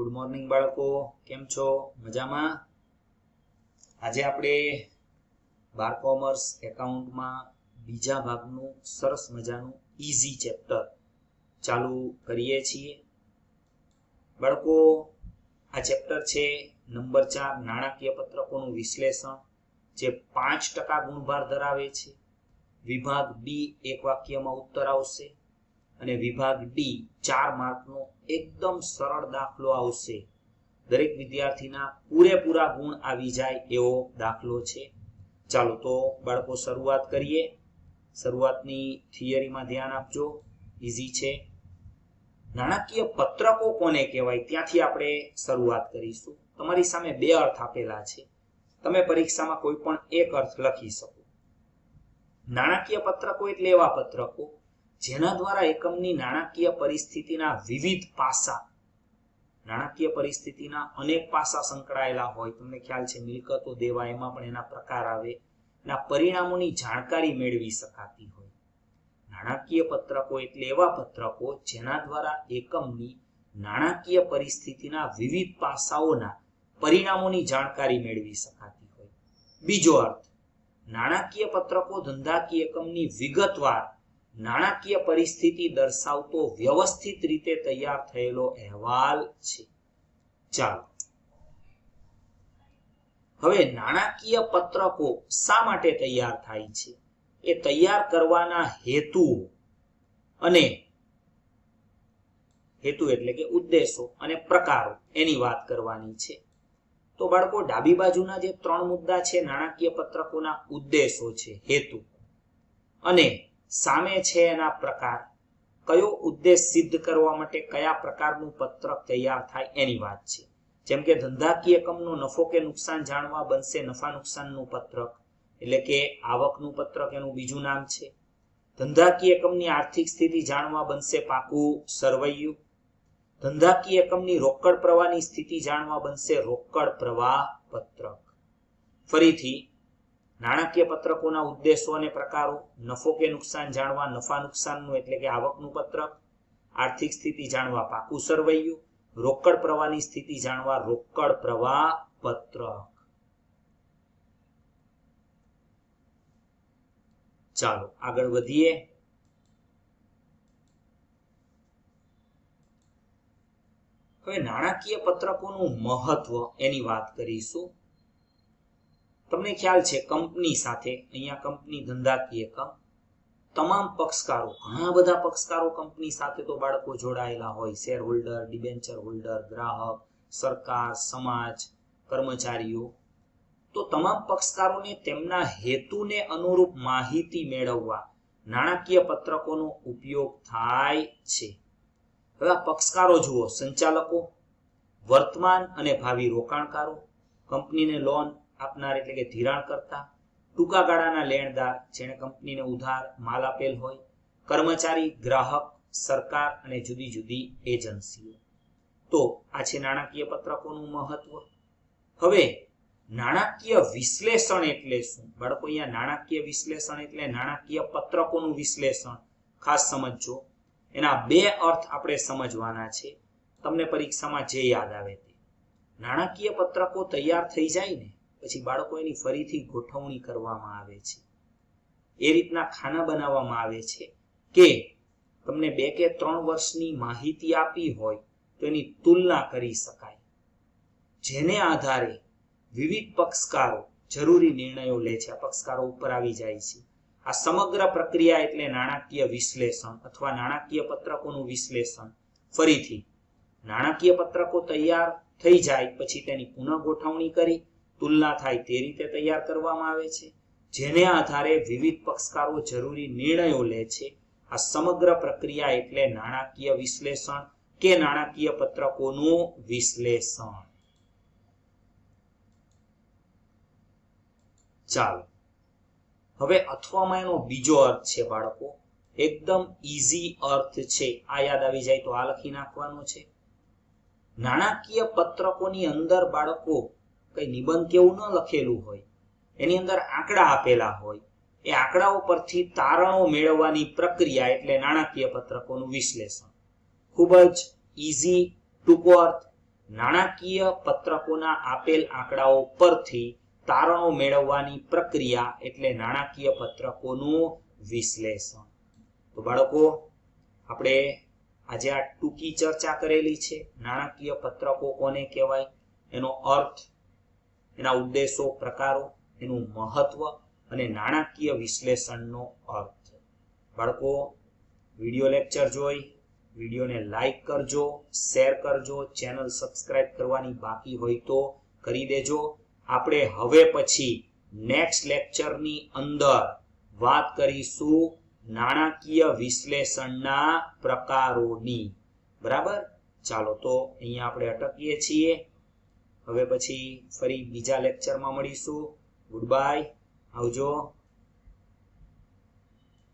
Good morning બાળકો, કેમ છો? મજામાં? આજે આપણે 12 કોમર્સ એકાઉન્ટમાં બીજા ભાગનું સરસ મજાનું ઈઝી ચેપ્ટર ચાલુ કરીએ છીએ. બાળકો, આ ચેપ્ટર છે નંબર 4 નાણાકીય પત્રકોનું વિશ્લેષણ, જે 5% ગુણભાર ધરાવે છે. વિભાગ બી એક વાક્યમાં ઉત્તર આવશે અને વિભાગ ડી 4 માર્કનો એકદમ સરળ દાખલો આવશે. દરેક વિદ્યાર્થીના પૂરેપૂરા ગુણ આવી જાય એવો દાખલો છે. ચાલો તો બાળકો શરૂઆત કરીએ. શરૂઆતની થિયરીમાં ધ્યાન આપજો, ઈઝી છે. નાણાકીય પત્રકો કોને કહેવાય ત્યાંથી આપણે શરૂઆત કરીશું. તમારી સામે બે અર્થ આપેલા છે, તમે પરીક્ષામાં કોઈ પણ એક અર્થ લખી શકો. નાણાકીય પત્રકો એટલે એવા પત્રકો જેના દ્વારા એકમની નાણાકીય પરિસ્થિતિના વિવિધ પાસા, નાણાકીય પરિસ્થિતિના અનેક પાસા સંકળાયેલા હોય. તમને ખ્યાલ છે મિલકતો દેવા, એમાં પણ એના પ્રકાર આવે, એના પરિણામોની જાણકારી મેળવી શકાતી હોય. નાણાકીય પત્રકો એટલે એવા પત્રકો જેના દ્વારા એકમની નાણાકીય પરિસ્થિતિના વિવિધ પાસાઓના પરિણામોની જાણકારી મેળવી શકાતી હોય. બીજો અર્થ, નાણાકીય પત્રકો ધંધાકીય એકમની વિગતવાર નાણાકીય પરિસ્થિતિ દર્શાવતો વ્યવસ્થિત રીતે તૈયાર થયેલો અહેવાલ છે. ચાલો હવે નાણાકીય પત્રકો શા માટે તૈયાર થાય છે, એ તૈયાર કરવાના હેતુઓ અને હેતુ એટલે કે ઉદ્દેશો અને પ્રકારો, એની વાત કરવાની છે. તો બાળકો, ડાબી બાજુના જે 3 મુદ્દા છે નાણાકીય પત્રકોના ઉદ્દેશો છે, હેતુ, અને સામે છે એના પ્રકાર, કયો ઉદ્દેશ સિદ્ધ કરવા માટે કયા પ્રકારનું પત્રક તૈયાર થાય એની વાત છે. જેમ કે ધંધાકીય એકમનો નફો કે નુકસાન જાણવા બનશે નફા નુકસાનનું પત્રક, એટલે કે આવકનું પત્રક એનું બીજું નામ છે. ધંધાકીય એકમની આર્થિક સ્થિતિ જાણવા બનશે પાકું સરવૈયું. ધંધાકીય એકમની રોકડ પ્રવાહની સ્થિતિ જાણવા બનશે રોકડ પ્રવાહ પત્રક. ફરીથી, નાણાકીય પત્રકોના ઉદ્દેશો અને પ્રકારો: નફો કે નુકસાન જાણવા નફા નુકસાનનું એટલે કે આવકનું પત્રક, આર્થિક સ્થિતિ જાણવા પાકું સરવૈયું, રોકડ પ્રવાહની સ્થિતિ જાણવા રોકડ પ્રવાહ પત્રક. ચાલો આગળ વધીએ. હવે નાણાકીય પત્રકોનું મહત્વ એની વાત કરીશું. તમને ખ્યાલ છે કંપની સાથે, અહીંયા કંપની ધંધાકીય એકમ, તમામ પક્ષકારો, ઘણા બધા પક્ષકારો કંપની સાથે તો બાળકો જોડાયેલા હોય. શેર હોલ્ડર, ડિબેન્ચર હોલ્ડર, ગ્રાહક, સરકાર, સમાજ, કર્મચારીઓ. તો તમામ પક્ષકારોને તેમના હેતુને અનુરૂપ માહિતી મેળવવા નાણાકીય પત્રકોનો ઉપયોગ થાય છે. હવે આ પક્ષકારો જુઓ: સંચાલકો, વર્તમાન અને ભાવિ રોકાણકારો, કંપનીને લોન આપનાર એટલે કે ધિરાણ કરતા, ટૂંકા ગાળાના લેણદાર જેણે કંપનીને ઉધાર માલ આપેલ હોય, કર્મચારી, ગ્રાહક, સરકાર અને જુદી જુદી એજન્સીઓ. તો આ છે નાણાકીય પત્રકોનું મહત્વ. હવે નાણાકીય વિશ્લેષણ એટલે શું? બાળકો, અહીંયા નાણાકીય વિશ્લેષણ એટલે નાણાકીય પત્રકોનું વિશ્લેષણ. ખાસ સમજજો, એના બે અર્થ આપણે સમજવાના છે. તમને પરીક્ષામાં જે યાદ આવે તે. નાણાકીય પત્રકો તૈયાર થઈ જાય ને પછી બાળકો એની ફરીથી ગોઠવણી કરવામાં આવે છે. એ રીતના ખાના બનાવવામાં આવે છે કે તમને 2 કે 3 વર્ષની માહિતી આપી હોય તો એની તુલના કરી શકાય, જેને આધારે વિવિધ પક્ષકારો જરૂરી નિર્ણયો લે છે. આ પક્ષકારો ઉપર આવી જાય છે. આ સમગ્ર પ્રક્રિયા એટલે નાણાકીય વિશ્લેષણ અથવા નાણાકીય પત્રકોનું વિશ્લેષણ. ફરીથી, નાણાકીય પત્રકો તૈયાર થઈ જાય પછી તેની પુનઃ ગોઠવણી કરી તુલના થાય તે રીતે તૈયાર કરવામાં આવે છે, જેને આધારે વિવિધ પક્ષકારો જરૂરી નિર્ણયો લે છે. આ સમગ્ર પ્રક્રિયા એટલે નાણાકીય વિશ્લેષણ કે નાણાકીય પત્રકોનું વિશ્લેષણ. ચાલો હવે અથવામાં એનો બીજો અર્થ છે બાળકો, એકદમ ઈઝી અર્થ છે. આ યાદ આવી જાય તો આ લખી નાખવાનો છે. નાણાકીય પત્રકોની અંદર બાળકો કઈ નિબંધ કેવું ન લખેલું હોય, એની અંદર આંકડા આપેલા હોય. એ આંકડાઓ પરથી તારણો મેળવવાની પ્રક્રિયા એટલે નાણાકીય પત્રકોનું વિશ્લેષણ. ખૂબ જ ઈઝી, ટૂંકો અર્થ. નાણાકીય પત્રકોના આપેલ આંકડાઓ પરથી તારણો મેળવવાની પ્રક્રિયા એટલે નાણાકીય પત્રકોનું વિશ્લેષણ. તો બાળકો, આપણે આજે આ ટૂંકી ચર્ચા કરેલી છે. નાણાકીય પત્રકો કોને કહેવાય, એનો અર્થ, એના ઉદ્દેશો, પ્રકારો, એનું મહત્વ અને નાણાકીય વિશ્લેષણનો અર્થ. બાળકો, વિડિયો લેક્ચર જોઈ વિડિયોને લાઈક કરજો, શેર કરજો, ચેનલ સબસ્ક્રાઇબ કરવાની બાકી હોય તો કરી દેજો. આપણે હવે પછી નેક્સ્ટ લેક્ચરની અંદર વાત કરીશું નાણાકીય વિશ્લેષણના પ્રકારોની. બરાબર? ચાલો તો અહીંયા આપણે અટકીએ છીએ. હવે પછી ફરી બીજા લેક્ચરમાં મળીશું. ગુડ બાય, આવજો.